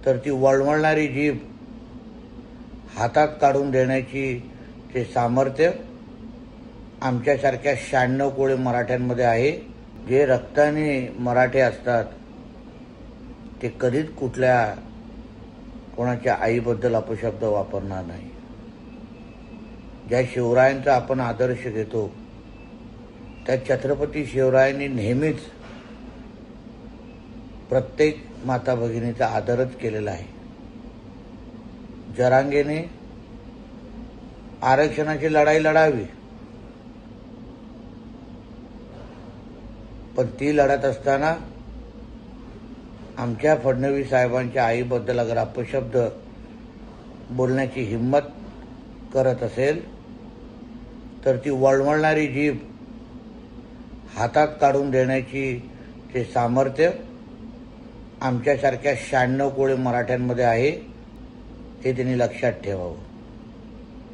तर ती वळवळणारी जीभ हातात काढून देण्याची ते सामर्थ्य आमच्यासारख्या 96 कोळी मराठ्यांमध्ये आहे. जे रक्ताने मराठे असतात ते कधीच कुठल्या कोणाच्या आईबद्दल अपशब्द वापरणार नाही. ज्या शिवरायांचा आपण आदर्श घेतो त्या छत्रपती शिवरायांनी नेहमीच प्रत्येक माता भगिनीचा आदरच केलेला आहे. जरांगेने आरक्षणाची लढाई लढावी, पण ती लढत असताना आमच्या फडणवीस साहेबांच्या आईबद्दल अगर अपशब्द बोलण्याची हिम्मत करत असेल तर ती वळवळणारी जीभ हातात काढून देण्याची ते सामर्थ्य आमच्यासारख्या 96 कोळी मराठ्यांमध्ये आहे. हे त्यांनी लक्षात ठेवावं.